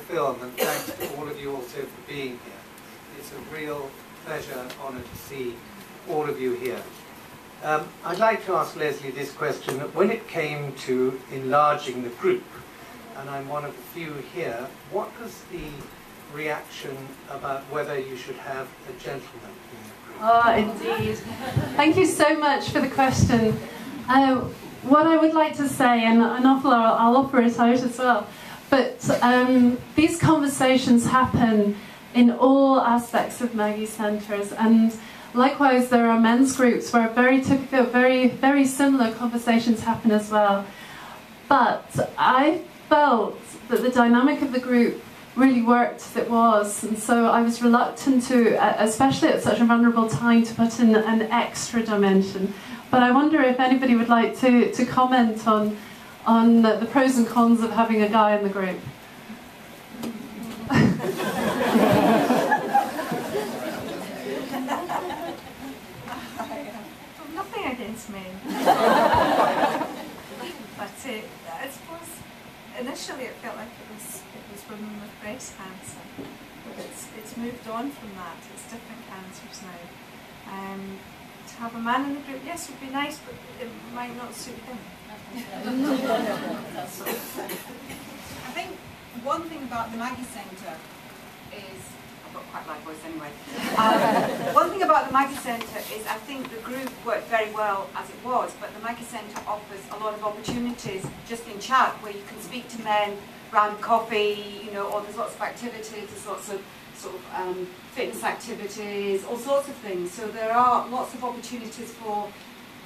film, and thanks to all of you also for being here. It's a real pleasure and honour to see all of you here. I'd like to ask Leslie this question. When it came to enlarging the group, and I'm one of the few here, what was the reaction about whether you should have a gentleman in the group? Oh, indeed. Thank you so much for the question. What I would like to say, and I'll offer it out as well, but these conversations happen in all aspects of Maggie Centres, and likewise there are men's groups where very typical, very similar conversations happen as well. But I felt that the dynamic of the group really worked as it was, and so I was reluctant to, especially at such a vulnerable time, to put in an extra dimension. But I wonder if anybody would like to comment on the pros and cons of having a guy in the group. Nothing against men. But I suppose initially it felt like it was women with breast cancer. But it's moved on from that. It's different cancers now. To have a man in the group, yes, would be nice, but it might not suit him. I think one thing about the Maggie Centre is, I've got quite a loud voice anyway. One thing about the Maggie Centre is I think the group worked very well as it was, but the Maggie Centre offers a lot of opportunities just in chat where you can speak to men around coffee, you know, or there's lots of activities, there's lots of sort of fitness activities, all sorts of things. So there are lots of opportunities for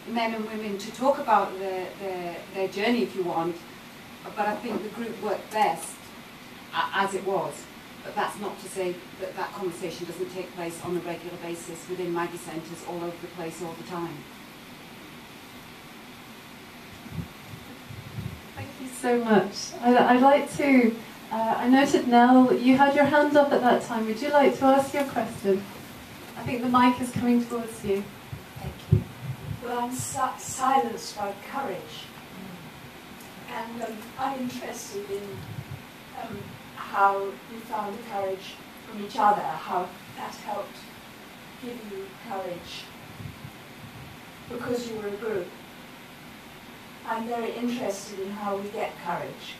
men and women to talk about their journey if you want, but I think the group worked best as it was. But that's not to say that that conversation doesn't take place on a regular basis within Maggie Centres all over the place all the time. Thank you so much. I'd like to, I noted Nell, you had your hand up at that time. Would you like to ask your question? I think the mic is coming towards you. Thank you. Well, I'm silenced by courage, and I'm interested in how you found the courage from each other, how that helped give you courage because you were a group. I'm very interested in how we get courage.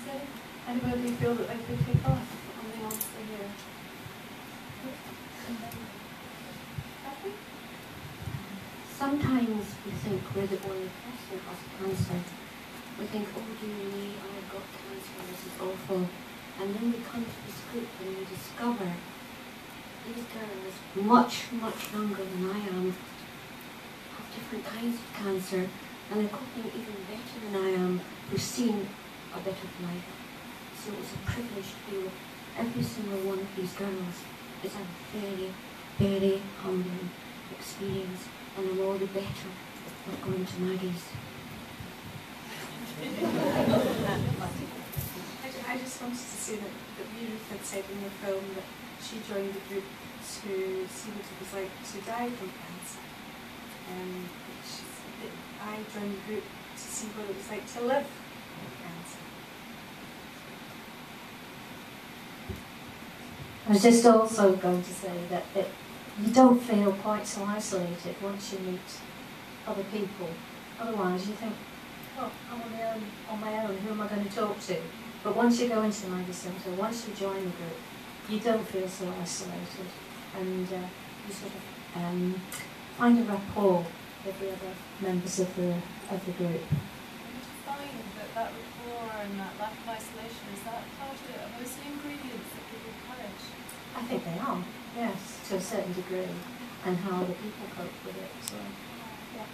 Does anybody feel that they could kick off on the answer here? Sometimes we think we're the only person who has cancer. We think, oh dear me, I've got cancer, this is awful. And then we come to this group and we discover these girls, much, much younger than I am, have different kinds of cancer, and they're coping even better than I am, who've seen a better life. So it's a privilege to be with every single one of these girls. It's a very, very humbling experience, and I'm all the better for going to Maggie's. I just wanted to say that Ruth had said in the film that she joined the group to see what it was like to die from cancer. I joined the group to see what it was like to live with cancer. I was just also going to say that you don't feel quite so isolated once you meet other people. Otherwise you think, oh, I'm on my own, who am I going to talk to? But once you go into the Maggie Centre, once you join the group, you don't feel so isolated, and you sort of find a rapport with the other members of the group. Do you find that rapport and that lack of isolation, is that part of it? Are those the ingredients that give you courage? I think they are, yes, to a certain degree, and how other people cope with it. So, yeah.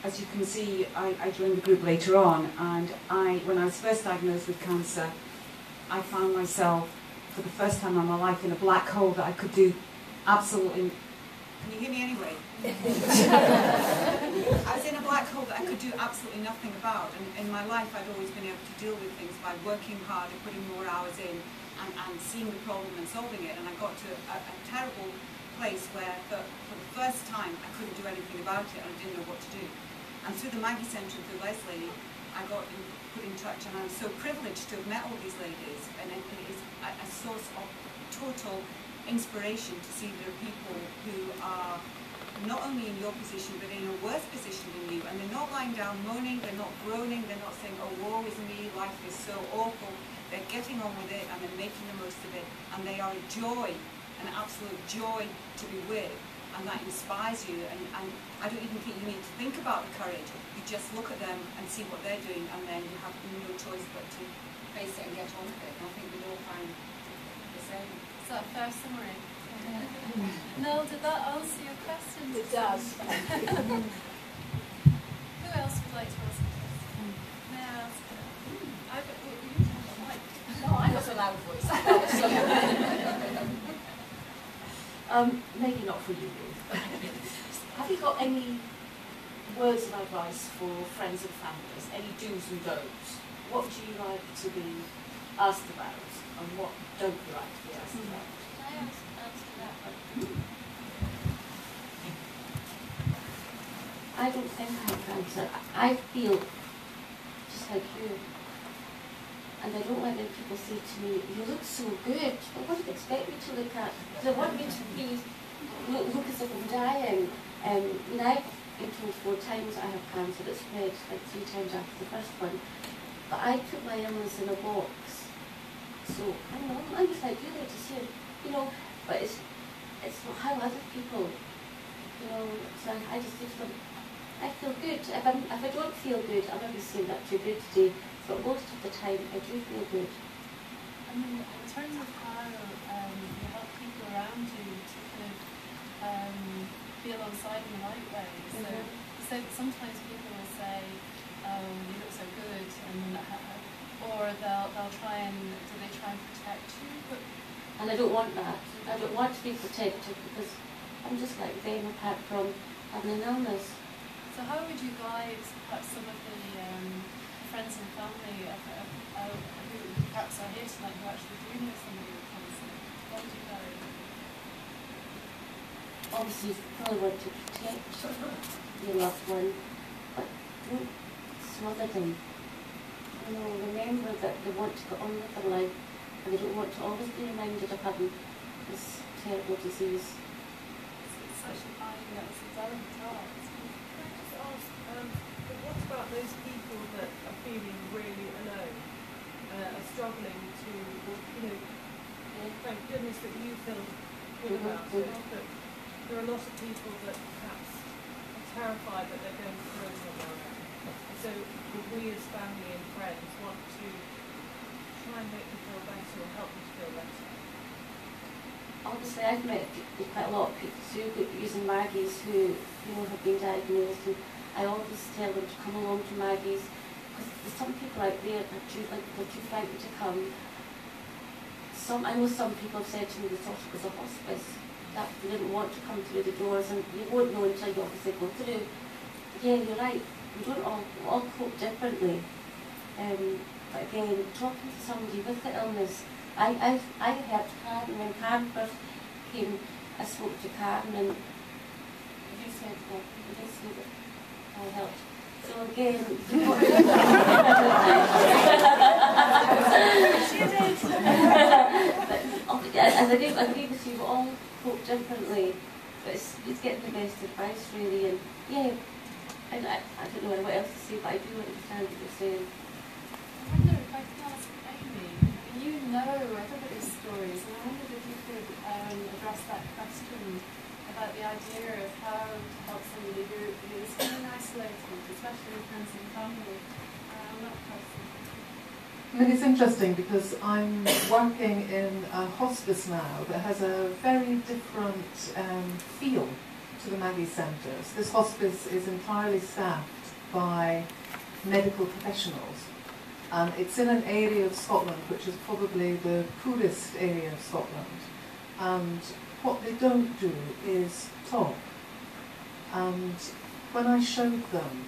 As you can see, I joined the group later on, and when I was first diagnosed with cancer, I found myself, for the first time in my life, in a black hole that I could do absolutely... Can you hear me anyway? I was in a black hole that I could do absolutely nothing about, and in my life I'd always been able to deal with things by working harder, putting more hours in, and seeing the problem and solving it, and I got to a terrible place where for the first time I couldn't do anything about it and I didn't know what to do. And through the Maggie Centre and through Leslie, I got put in touch, and I'm so privileged to have met all these ladies, and it is a source of total inspiration to see there are people who are not only in your position but in a worse position than you, and they're not lying down moaning, they're not groaning, they're not saying, oh woe is me, life is so awful. They're getting on with it and they're making the most of it, and they are a joy, an absolute joy to be with, and that inspires you, and I don't even think you need to think about the courage. You just look at them and see what they're doing, and then you have no choice but to face it and get on with it. And I think we all find the same. Is that a fair summary? Noel, did that answer your question? It does. Who else would like to ask a question? May I ask? No, I got a loud voice. Maybe not for you, Ruth. Have you got any words of advice for friends and families? Any do's and don'ts? What do you like to be asked about, and what don't you like to be asked about? Can I answer that one? I don't think I can answer. I feel just like you. And I don't like when people say to me, you look so good. But what do you expect me to look at? Do they want me to be, look as if I'm dying? I've been told 4 times I have cancer. It spread like 3 times after the first one. But I put my illness in a box. So, I don't know, I'm just like you, like to see it, but it's how other people, so I just say to them, I feel good. If I don't feel good, I'm not going to say that too good today, but most of the time I do feel good. I mean, in terms of how you help people around you to kind of be alongside in the right way. So sometimes people will say, you look so good, or they'll try and protect you. And I don't want that. I don't want to be protected because I'm just like them apart from having an illness. So how would you guide perhaps some of the friends and family who perhaps are here tonight who actually do know somebody with cancer? What would you guide? Obviously, you probably want to protect your loved one, but don't smother them. Remember that they want to get on with their life, and they don't want to always be reminded of having this terrible disease. It's such a finding that it's a delicate task. Can I just ask, but what about those people that are feeling really alone, are struggling to, thank goodness that you feel good about it, but there are a lot of people that perhaps are terrified that they're going through it on their own. So we as family and friends want to try and make them feel better or help them to feel better. Obviously, I've met quite a lot of people through using Maggie's who have been diagnosed, and I always tell them to come along to Maggie's because there's some people out there that they're too frightened to come. I know some people have said to me they thought it was a hospice, that they didn't want to come through the doors, and you won't know until you obviously go through. Yeah, you're right. We don't all cope differently. But again, talking to somebody with the illness, I heard Karen, when Karen first came, I spoke to Karen, and you said that I helped. So again, as I agree with you, we all cope differently, but it's getting the best advice really, and yeah. And I don't know what else to say, but I do understand what you're saying. I wonder if I could ask Amy, you know everybody's stories, and I wondered if you could address that question about the idea of how to help somebody who is feeling isolated, especially with friends and family. That person. I mean, it's interesting because I'm working in a hospice now that has a very different feel to the Maggie Centres. This hospice is entirely staffed by medical professionals. It's in an area of Scotland which is probably the poorest area of Scotland. And what they don't do is talk. And when I showed them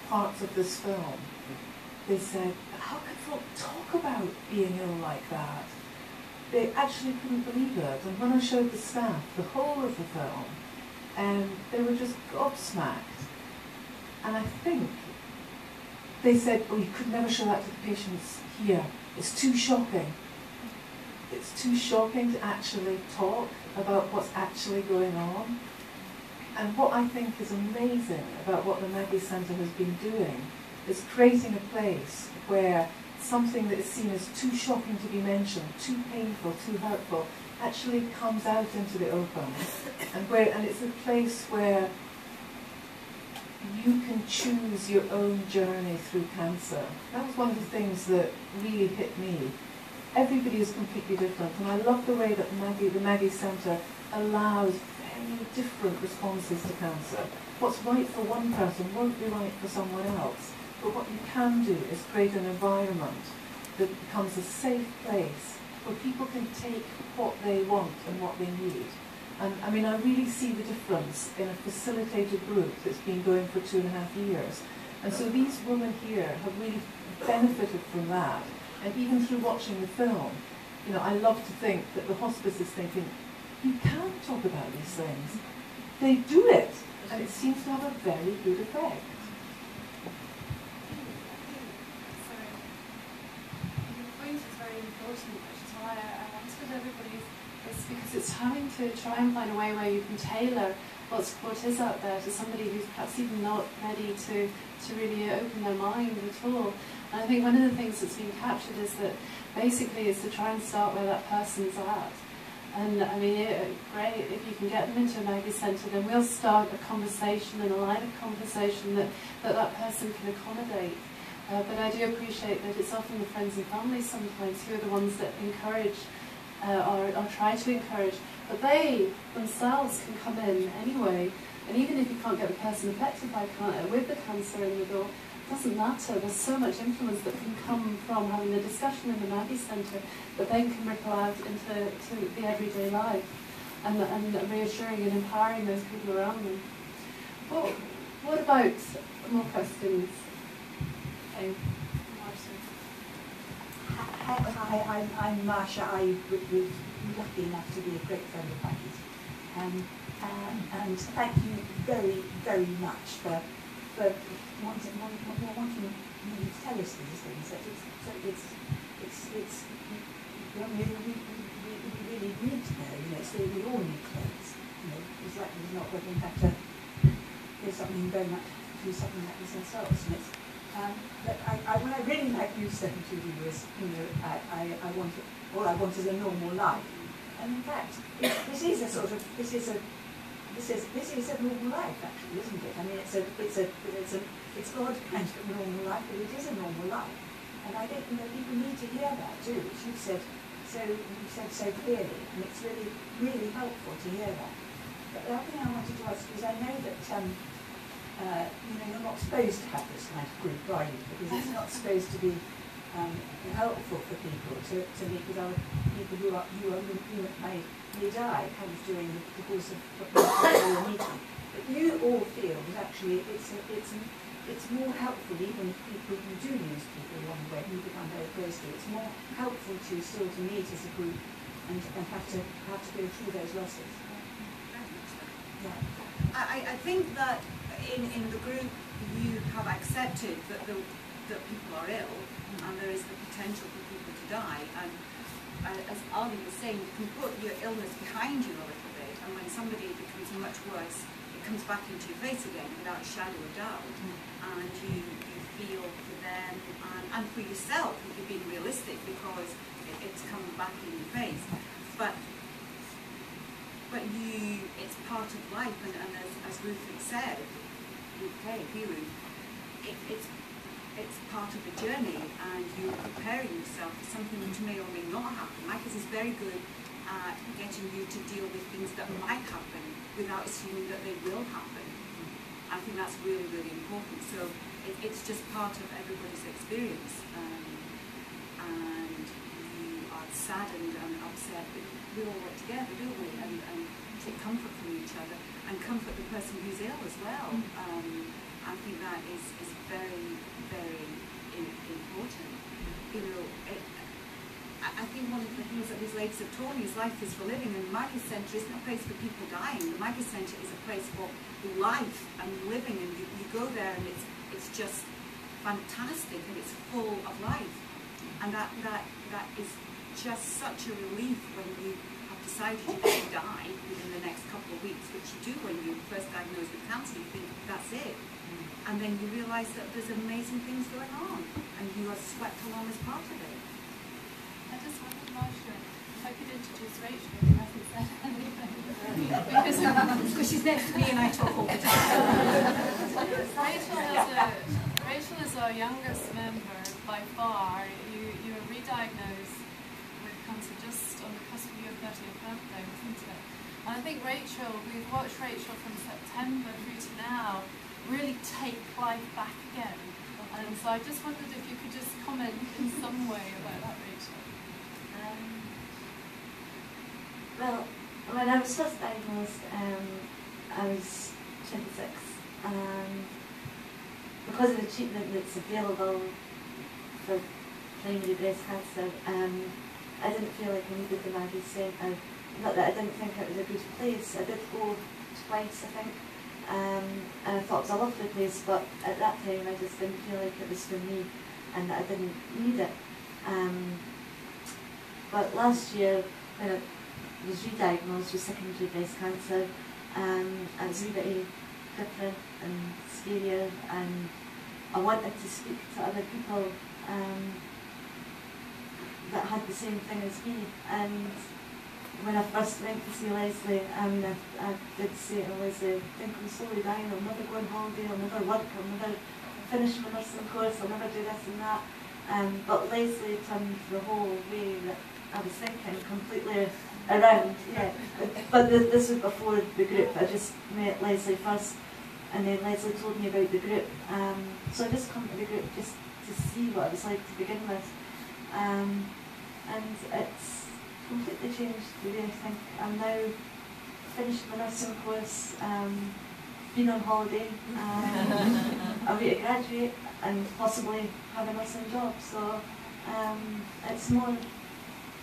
parts of this film, they said, how can folk talk about being ill like that? They actually couldn't believe it. And when I showed the staff the whole of the film, they were just gobsmacked. And I think they said, oh, you could never show that to the patients here. It's too shocking. It's too shocking to actually talk about what's actually going on. And what I think is amazing about what the Maggie Centre has been doing is creating a place where something that is seen as too shocking to be mentioned, too painful, too hurtful, actually comes out into the open. And it's a place where you can choose your own journey through cancer. That was one of the things that really hit me. Everybody is completely different, and I love the way that the Maggie Centre allows very different responses to cancer. What's right for one person won't be right for someone else. But what you can do is create an environment that becomes a safe place where people can take what they want and what they need. And I mean, I really see the difference in a facilitated group that's been going for 2.5 years. And so these women here have really benefited from that. And even through watching the film, you know, I love to think that the hospice is thinking, you can talk about these things. They do it, and it seems to have a very good effect. Point is very important, which is why I wanted everybody, it's because it's having to try and find a way where you can tailor what support is out there to somebody who's perhaps even not ready to really open their mind at all. And I think one of the things that's been captured is that basically is to try and start where that person's at. And I mean, great, if you can get them into a Maggie Centre, then we'll start a conversation and a line of conversation that person can accommodate. But I do appreciate that it's often the friends and family sometimes who are the ones that encourage or try to encourage. But they themselves can come in anyway. And even if you can't get the person affected by with the cancer in the door, it doesn't matter. There's so much influence that can come from having the discussion in the Maggie Centre that then can ripple out into the everyday life and reassuring and empowering those people around them. Well, what about more questions? Okay. Hi, I'm Marsha. I was lucky enough to be a great friend of Maggie's. And thank you very, very much for wanting me to tell us these things. We really need to know. You know, so we all need clothes. You know, it's like there's not when we have to do something very much do something like this ourselves. And it's, but what I really like you saying to you is, you know, all I want is a normal life. And in fact, this is a normal life, actually, isn't it? I mean, it's God's kind of normal life, but it is a normal life. And I think, you know, people need to hear that too, which you said so clearly, and it's really, really helpful to hear that. But the other thing I wanted to ask is, I know that you know, you're not supposed to have this kind of group, are you? Because it's not supposed to be helpful for people to meet with other people who may die kind of during the course of your meeting. But you all feel that actually it's more helpful, even if people who do lose people along the way, who become very close to, it's more helpful to still to meet as a group and have to go through those losses. Yeah. I think that in the group you have accepted that people are ill and there is the potential for people to die, and as Aldi was saying, you can put your illness behind you a little bit, and when somebody becomes much worse, it comes back into your face again without a shadow of doubt, and you feel for them and for yourself if you're being realistic, because it's coming back in your face. But it's part of life, and as Ruth had said, it's part of the journey, and you're preparing yourself for something which may or may not happen. Maggie's is very good at getting you to deal with things that might happen without assuming that they will happen. I think that's really, really important. So it's just part of everybody's experience, and you are saddened and upset, but we all work together, don't we? And take comfort from each other and comfort the person who's ill as well. I think that is very, very important. You know, I think one of the things that these ladies have told me is life is for living, and the Maggie Centre isn't a place for people dying. The Maggie Centre is a place for life and living, and you go there and it's just fantastic and it's full of life. And that is just such a relief when you have decided you're going to die within the next couple of weeks, which you do when you're first diagnosed with cancer. You think that's it. And then you realise that there's amazing things going on, and you are swept along as part of it. I just wanted Marsha, if I could introduce Rachel, who hasn't said anything. Because she's next to me and I talk all the time. Rachel is our youngest member by far. You were re-diagnosed with cancer just on the cusp of your 30th birthday, wasn't it? And I think Rachel, we've watched Rachel from September through to now really take life back again. And so I just wondered if you could just comment in some way about that, Rachel. Well, when I was first diagnosed, I was 26. Because of the treatment that's available for primary breast cancer, I didn't feel like I needed the Maggie Centre. Not that I didn't think it was a good place. I did go twice, I think. And I thought it was a lovely place, but at that time I just didn't feel like it was for me and that I didn't need it. But last year, when I was re-diagnosed with secondary breast cancer, it was a wee bit different and scarier, and I wanted to speak to other people that had the same thing as me. And when I first went to see Leslie, I did say to Leslie, I think I'm slowly dying, I'll never go on holiday, I'll never work, I'll never finish my nursing course, I'll never do this and that. But Leslie turned the whole way that I was thinking completely around, yeah. But this was before the group. I just met Leslie first, and then Leslie told me about the group. So I just come to the group just to see what it was like to begin with. And it's completely changed the way I think. I'm now finished my nursing course, been on holiday, I'm ready to graduate and possibly have a nursing job. So it's more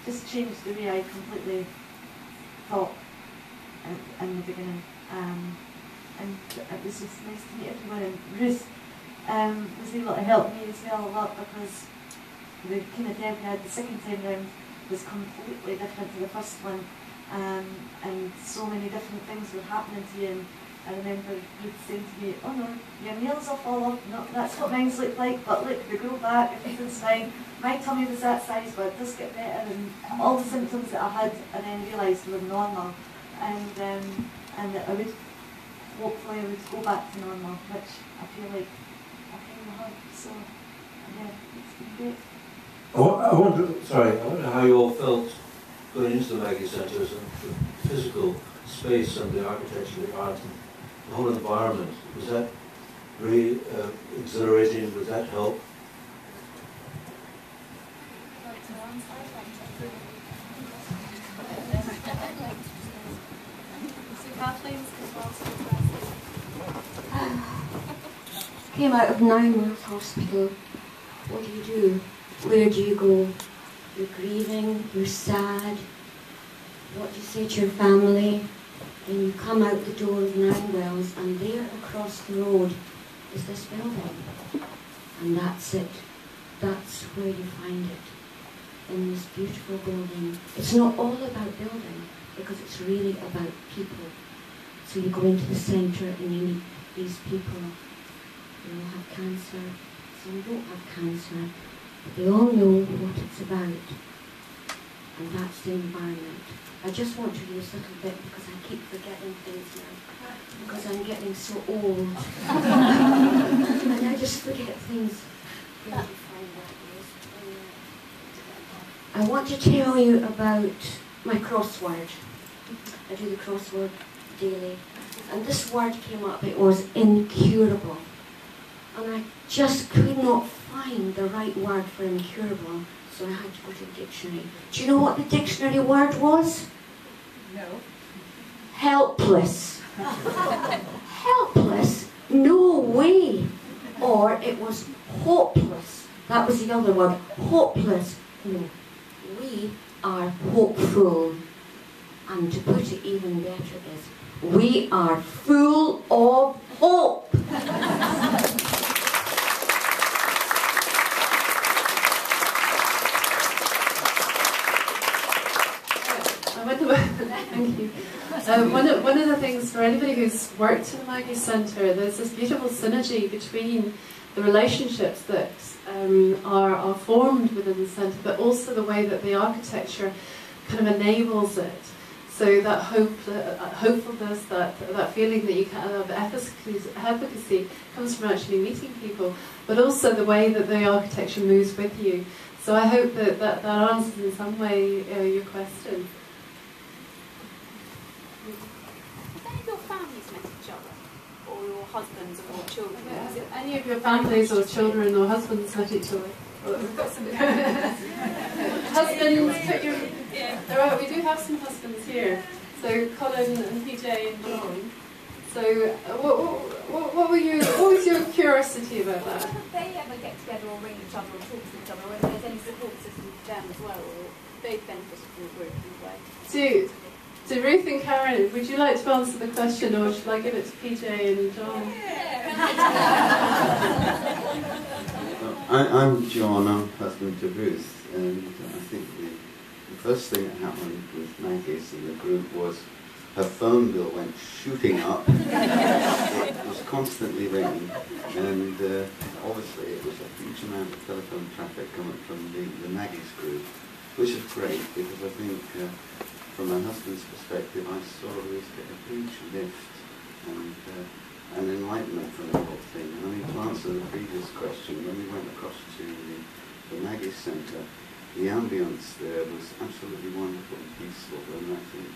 just changed the way I completely thought in the beginning. And it was just nice to meet everyone. And Ruth was able to help me as well a lot, because the chemotherapy I had the second time round was completely different to the first one, and so many different things were happening to you. And I remember Ruth saying to me, "Oh no, your nails will fall off. No, that's what mine look like, but look, they grow back, everything's fine. My tummy was that size, but it does get better." And all the symptoms that I had, I then realised were normal, and that I would hopefully I would go back to normal, which I feel like I kind of have. So yeah, it's been great. I wonder how you all felt going into the Maggie Centre, and the physical space and the architecture, the art, and the whole environment. Was that really exhilarating? Would that help? Came out of 9 Miles Hospital. What do? Where do you go? You're grieving, you're sad. What do you say to your family? Then you come out the door of 9 Wells, and there across the road is this building. And that's it. That's where you find it, in this beautiful building. It's not all about building, because it's really about people. So you go into the centre and you meet these people. They all have cancer, some don't have cancer, but they all know what it's about. And that's the environment. I just want to do this little bit because I keep forgetting things now, because I'm getting so old. And I just forget things. I want to tell you about my crossword. I do the crossword daily. And this word came up, it was incurable. And I just could not find the right word for incurable, so I had to go to the dictionary. Do you know what the dictionary word was? No. Helpless. Helpless? No way. Or it was hopeless. That was the other word. Hopeless. No. Weak. we are hopeful, and to put it even better is, we are full of hope. Thank you. One of the things for anybody who's worked in the Maggie Centre, there's this beautiful synergy between the relationships that are formed within the centre, but also the way that the architecture kind of enables it. So that hopefulness, that feeling that you can have efficacy comes from actually meeting people, but also the way that the architecture moves with you. So I hope that answers in some way your question. Have any of your families met each other? Or your husbands or children? Have any of your families or children or husbands met each other? We've got some Husbands, put your... Yeah. We do have some husbands here. So Colin and PJ and John. So what was your curiosity about that? Don't they ever get together or ring each other or talk to each other, or whether there's any support system for them as well, or they've benefited from the group in a way? So Ruth and Karen, would you like to answer the question, or should I give it to PJ and John? I'm John, I'm husband to Ruth, and I think the first thing that happened with Maggie's in the group was her phone bill went shooting up. It was constantly ringing, and obviously it was a huge amount of telephone traffic coming from the Maggie's group, which is great, because I think from my husband's perspective I saw Ruth get a huge lift and enlightenment from the whole thing. And I mean, to answer the previous question, when we went across to the Maggie Centre, the ambience there was absolutely wonderful and peaceful, and I think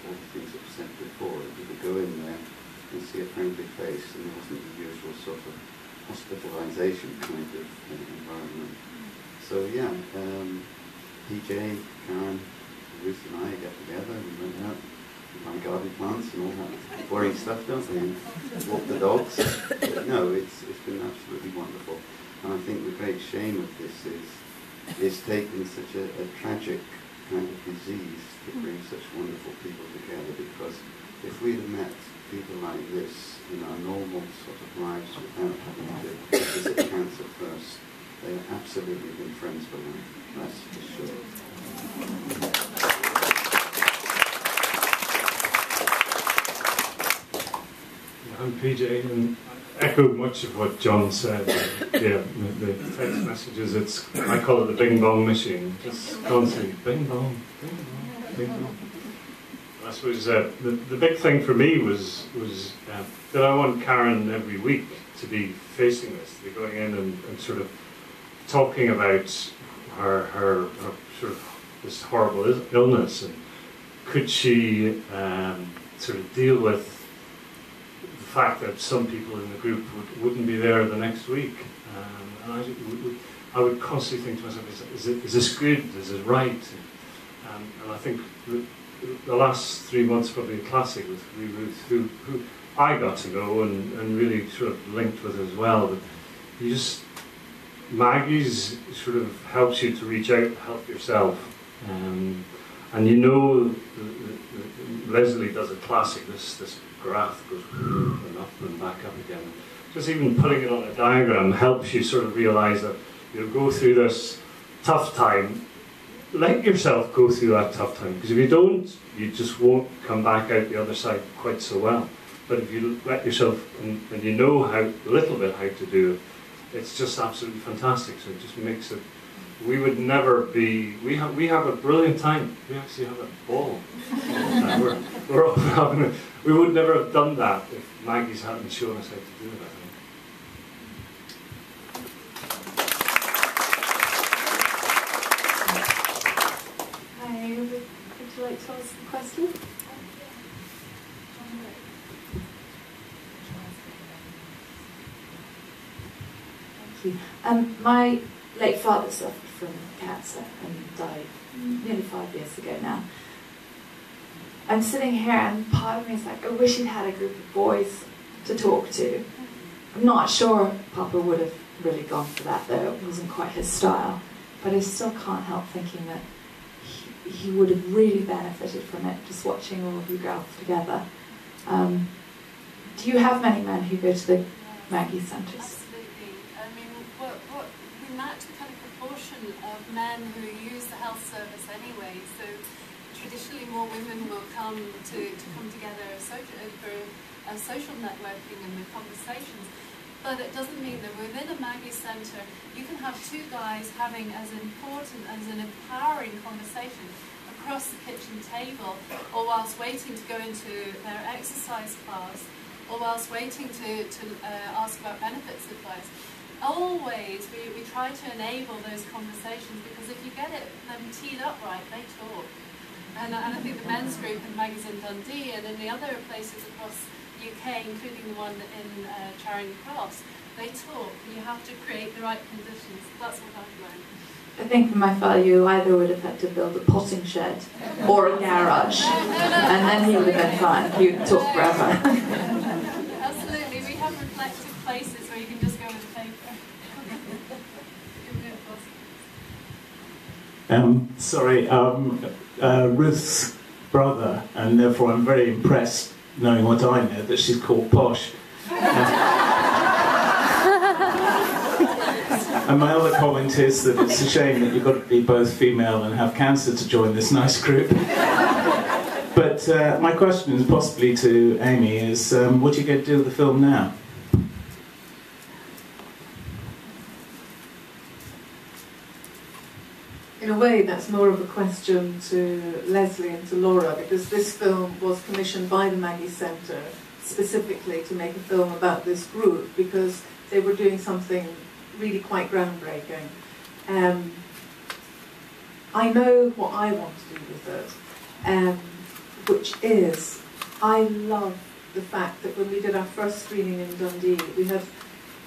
all the things that were said before, you could go in there and see a friendly face, and there wasn't the usual sort of hospitalisation kind of environment. So yeah, PJ, Karen, Ruth and I got together, we went out, we plant garden plants and all that boring stuff, don't we, and walk the dogs. But no, it's been absolutely wonderful. And I think the great shame of this is taking such a tragic kind of disease to bring such wonderful people together, because if we'd have met people like this in our normal sort of lives without having to visit cancer first, they have absolutely been friends for life, that's for sure. I'm PJ, and I echo much of what John said. Yeah, the text messages, I call it the bing bong machine, just constantly bing bong, bing bong, bing bong. I suppose the big thing for me was that I want Karen every week to be facing this, to be going in and sort of talking about her sort of this horrible illness, and could she sort of deal with the fact that some people in the group wouldn't be there the next week. And I would constantly think to myself, is this good? Is it right? And I think the last 3 months probably a classic with Ruth, who I got to know and really sort of linked with as well. But you just, Maggie's sort of helps you to reach out, help yourself. And you know, Leslie does a classic, this graph goes and up and back up again. Just even putting it on a diagram helps you sort of realise that you'll go through this tough time. Let yourself go through that tough time, because if you don't, you just won't come back out the other side quite so well. But if you let yourself, and you know a little bit how to do it, it's just absolutely fantastic. So it just makes it, we would never be, we have a brilliant time. We actually have a ball. We're all having a, we would never have done that if Maggie's hadn't shown us how to do it, I think. Hi, would you like to ask a question? Thank you. My late father suffered from cancer and died nearly 5 years ago now. I'm sitting here and part of me is like, I wish he'd had a group of boys to talk to. I'm not sure Papa would have really gone for that though, it wasn't quite his style. But I still can't help thinking that he would have really benefited from it, just watching all of you girls together. Do you have many men who go to the Maggie centres? Absolutely. I mean, we match the kind of proportion of men who use the health service anyway. So traditionally, more women will come together for social networking and the conversations. But it doesn't mean that within a Maggie centre, you can have two guys having as important as an empowering conversation across the kitchen table, or whilst waiting to go into their exercise class, or whilst waiting to ask about benefits advice. Always, we try to enable those conversations, because if you get them teed up right, they talk. And I think the men's group in Maggie's in Dundee and in the other places across the UK, including the one in Charing Cross, they talk. You have to create the right conditions. That's what I've learned. I think for my father, you either would have had to build a potting shed or a garage, and then he would have been fine. He would talk forever. Absolutely, we have reflective places where you can just go with a paper. Sorry, Ruth's brother, and therefore I'm very impressed, knowing what I know, that she's called Posh. And my other comment is that it's a shame that you've got to be both female and have cancer to join this nice group. But my question is possibly to Amy is, what are you going to do with the film now? In a way, that's more of a question to Leslie and to Laura, because this film was commissioned by the Maggie Centre specifically to make a film about this group, because they were doing something really quite groundbreaking. I know what I want to do with it, which is, I love the fact that when we did our first screening in Dundee, we had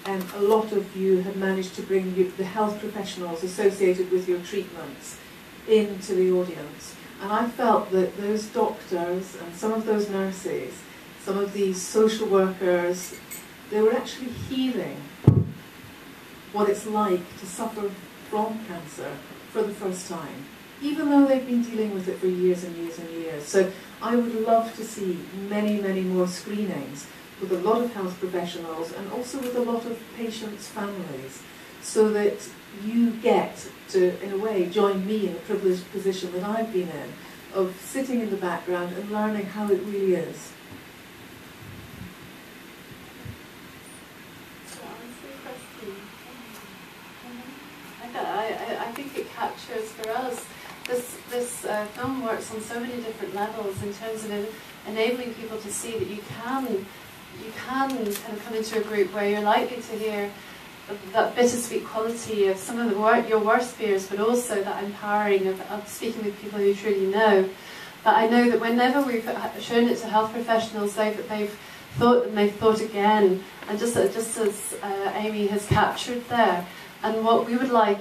a lot of you had managed to bring the health professionals associated with your treatments into the audience. And I felt that those doctors and some of those nurses, some of these social workers, they were actually healing what it's like to suffer from cancer for the first time, even though they've been dealing with it for years and years and years. So I would love to see many, many more screenings with a lot of health professionals and also with a lot of patients' families, so that you get to, in a way, join me in the privileged position that I've been in, of sitting in the background and learning how it really is. I think it captures for us, this film works on so many different levels in terms of enabling people to see that you can kind of come into a group where you're likely to hear that bittersweet quality of some of your worst fears, but also that empowering of speaking with people who truly know. But I know that whenever we've shown it to health professionals, they've thought and they've thought again, and just as Amy has captured there. And what we would like,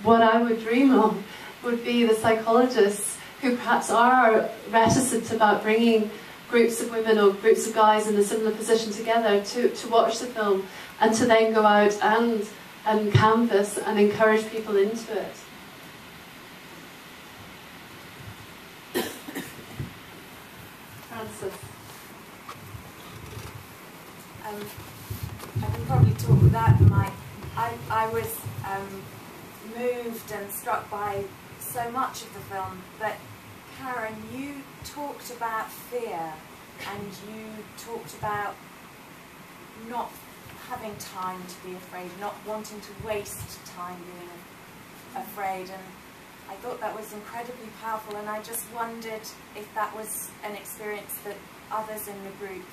what I would dream of, would be the psychologists who perhaps are reticent about bringing groups of women or groups of guys in a similar position together to watch the film and to then go out and canvass and encourage people into it. Frances. I can probably talk with that, Mike. I was moved and struck by so much of the film, but Karen, you talked about fear, and you talked about not having time to be afraid, not wanting to waste time being afraid, and I thought that was incredibly powerful, and I just wondered if that was an experience that others in the group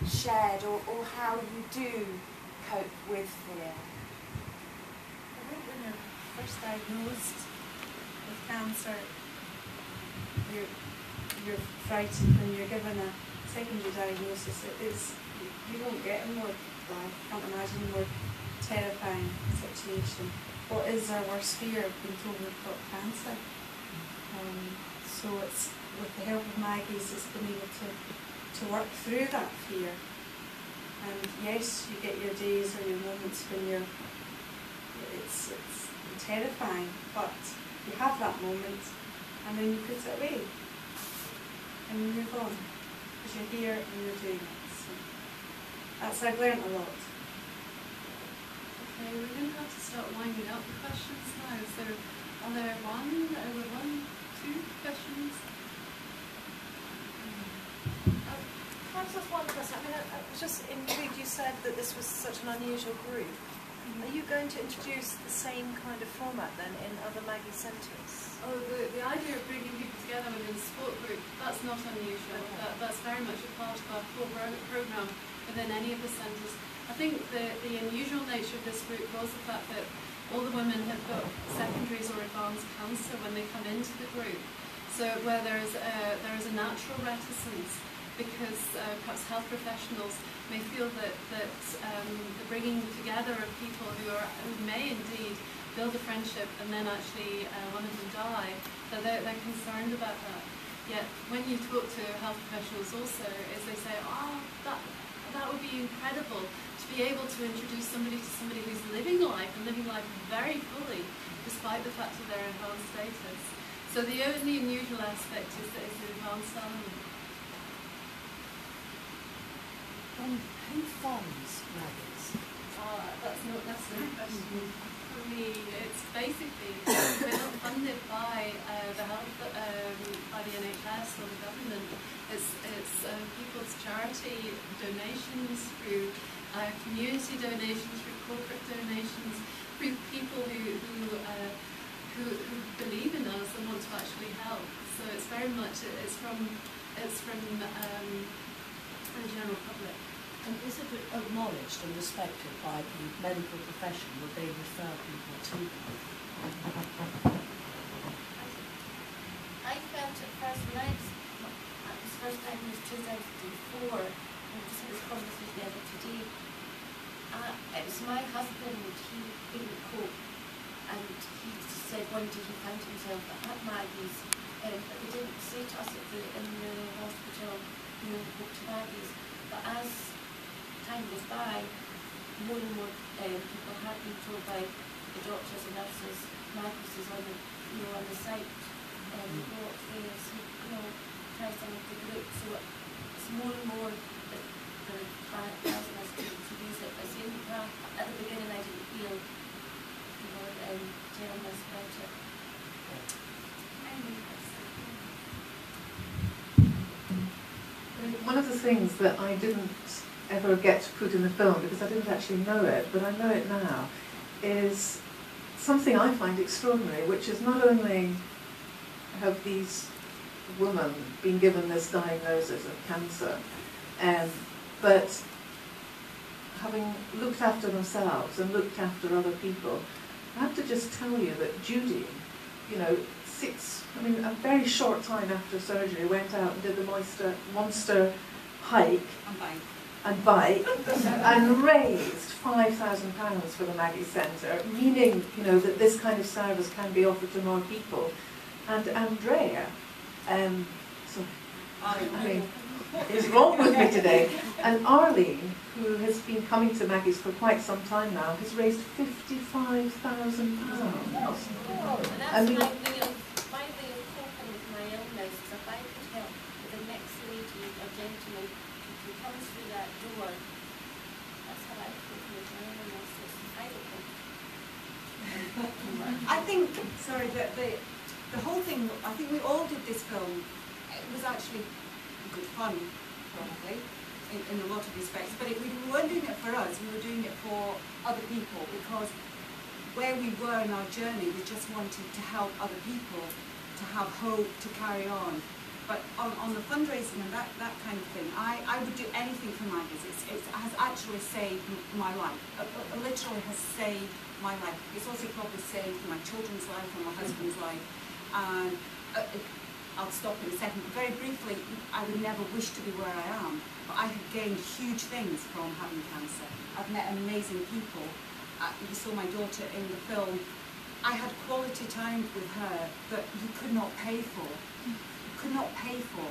shared, or how you do cope with fear. I think when you're first diagnosed with cancer, you're frightened when you're given a secondary diagnosis. You won't get a more, I can't imagine a more terrifying situation. What is our worst fear? Being told we've got cancer. So it's, with the help of Maggie's, it's been able to work through that fear. And yes, you get your days or your moments when it's terrifying, but you have that moment and then you put it away and you move on because you're here and you're doing it. So I've learned a lot. Okay, we're going to have to start winding up the questions now. So, are there one, two questions? Can I just one question? I mean, I was just intrigued. You said that this was such an unusual group. Are you going to introduce the same kind of format then in other Maggie centres? Oh, the idea of bringing people together within a support group, that's not unusual. Okay. That's very much a part of our core programme within any of the centres. I think the unusual nature of this group was the fact that all the women have got secondaries or advanced cancer when they come into the group. So where there is a natural reticence because perhaps health professionals may feel that the bringing together of people who may indeed build a friendship and then actually one of them die, that they're concerned about that. Yet when you talk to health professionals also, is they say, oh, that would be incredible to be able to introduce somebody to somebody who's living life and living life very fully, despite the fact of their advanced status. So the only unusual aspect is the advanced element. Who funds Maggies? That's not necessarily a question for me. It's basically, we're not funded by the health, by the NHS or the government. It's people's charity donations, through community donations, through corporate donations, through people who believe in us and want to actually help. So it's very much from the general public. And is it acknowledged and respected by the medical profession that they refer people to them? I felt at first when this first time was 2004, and just had this conversation the other today. It was my husband, he couldn't cope, and he said one day he found himself at Maggie's, but they didn't say to us in the hospital, go to Maggie's, but as time goes by, more and more people have been told by the doctors and nurses, Maggie's is on the site, go upstairs, try some of the group, so it's more and more that they're asking us to use it. But at the beginning I didn't feel telling us about it. One of the things that I didn't ever get to put in the film, because I didn't actually know it, but I know it now, is something I find extraordinary, which is not only have these women been given this diagnosis of cancer, but having looked after themselves and looked after other people. I have to just tell you that Judy, a very short time after surgery, went out and did the monster hike and bike and raised £5,000 for the Maggie Centre, meaning that this kind of service can be offered to more people. And Andrea, is wrong with me today, and Arlene, who has been coming to Maggie's for quite some time now, has raised £55,000. My way of coping with my illness is if I could help the next lady or gentleman who comes through that door, that's how I cope with my illness. I think, sorry, the whole thing, I think we all did this film. It was actually good fun, probably, in a lot of respects. But we weren't doing it for us, we were doing it for other people, because where we were in our journey, we just wanted to help other people, to have hope, to carry on. But on the fundraising and that kind of thing, I would do anything for Maggie's. It has actually saved my life. It literally has saved my life. It's also probably saved my children's life and my husband's life. And I'll stop in a second. But very briefly, I would never wish to be where I am, but I have gained huge things from having cancer. I've met amazing people. You saw my daughter in the film. I had quality time with her that you could not pay for. You could not pay for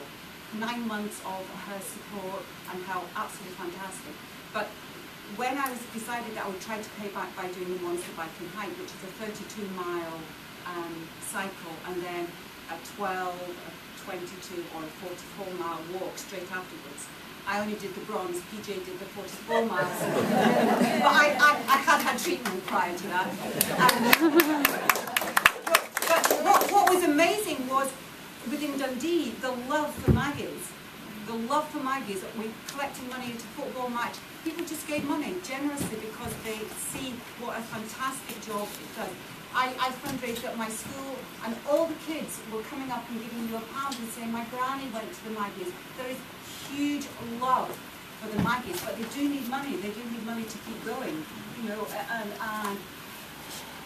9 months of her support and help, absolutely fantastic. But when I decided that I would try to pay back by doing the Monster Bike and Hike, which is a 32-mile cycle, and then a 12, a 22 or a 44-mile walk straight afterwards. I only did the bronze, PJ did the 44 miles. But I had treatment prior to that. But what was amazing was, within Dundee, the love for Maggie's. The love for Maggie's. We collected money at a football match. People just gave money generously because they see what a fantastic job it does. I fundraised at my school, and all the kids were coming up and giving you £1 and saying, my granny went to the Maggies. There is huge love for the Maggies, but they do need money. They do need money to keep going, you know. And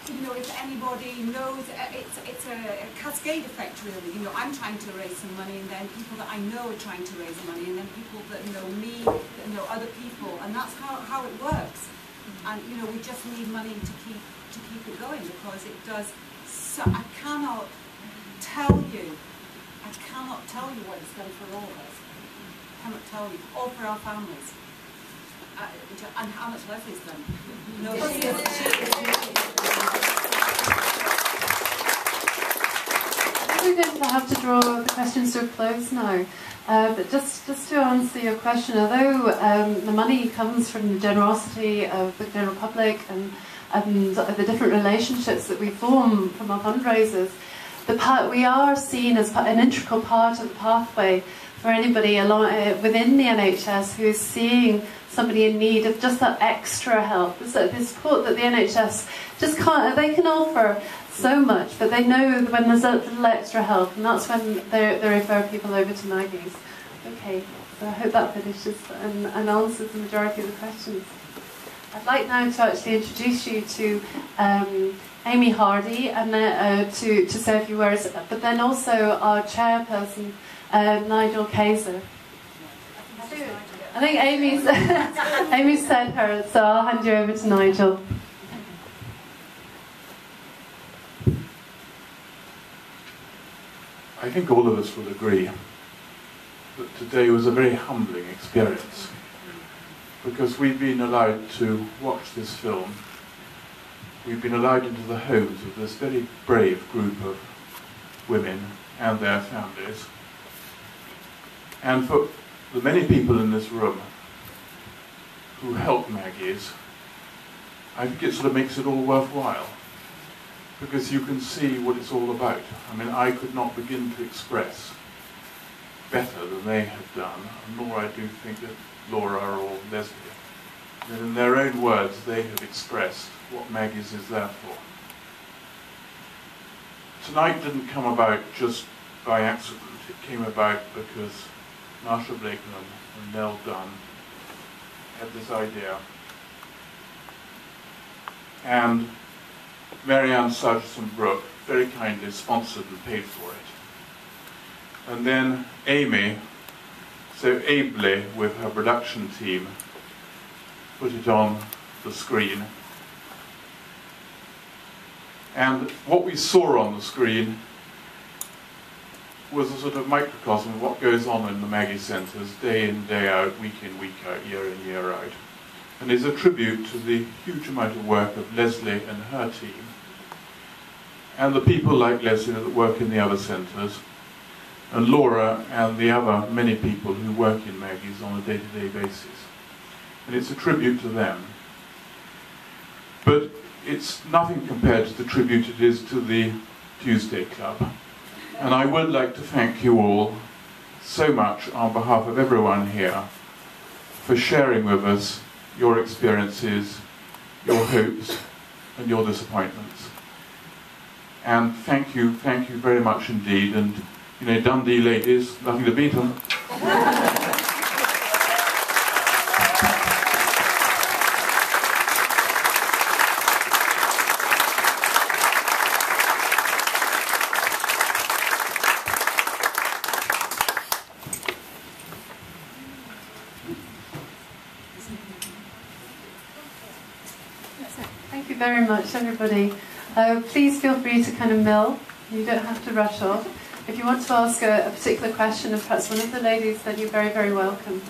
you know, if anybody knows, it's a cascade effect, really. You know, I'm trying to raise some money, and then people that I know are trying to raise money, and then people that know me, that know other people, and that's how it works. And you know, we just need money to keep it going, because it does. So I cannot tell you what it's done for all of us. I cannot tell you, all for our families, and how much Leslie's done. No, We're going to have to draw the questions to a close now. But just to answer your question, although the money comes from the generosity of the general public and the different relationships that we form from our fundraisers, we are seen as an integral part of the pathway for anybody within the NHS who is seeing somebody in need of just that extra help. The support that the NHS just can't, they can offer so much, but they know when there's a little extra help, and that's when they refer people over to Maggie's. Okay, so I hope that finishes and answers the majority of the questions. I'd like now to actually introduce you to Amy Hardy and to say a few words, but then also our chairperson, Nigel Kaiser. I think Amy's said her, so I'll hand you over to Nigel. I think all of us would agree that today was a very humbling experience, because we've been allowed to watch this film. We've been allowed into the homes of this very brave group of women and their families. And for the many people in this room who help Maggie's, I think it sort of makes it all worthwhile, because you can see what it's all about. I mean, I could not begin to express better than they have done, nor I do think that Laura or Leslie. That in their own words, they have expressed what Maggie's is there for. Tonight didn't come about just by accident. It came about because Marsha Blakenham and Nell Dunn had this idea, and Marianne Sargent-Brooke very kindly sponsored and paid for it. And then Amy, so ably with her production team, put it on the screen. And what we saw on the screen was a sort of microcosm of what goes on in the Maggie Centres day in, day out, week in, week out, year in, year out. And is a tribute to the huge amount of work of Leslie and her team, and the people like Leslie that work in the other centres, and Laura and the other many people who work in Maggie's on a day-to-day basis. And it's a tribute to them. But it's nothing compared to the tribute it is to the Tuesday Club. And I would like to thank you all so much on behalf of everyone here for sharing with us your experiences, your hopes, and your disappointments. And thank you very much indeed. And, you know, Dundee ladies, nothing to beat them. Thank you very much, everybody. Please feel free to kind of mill. You don't have to rush off. If you want to ask a particular question of perhaps one of the ladies, then you're very, very welcome.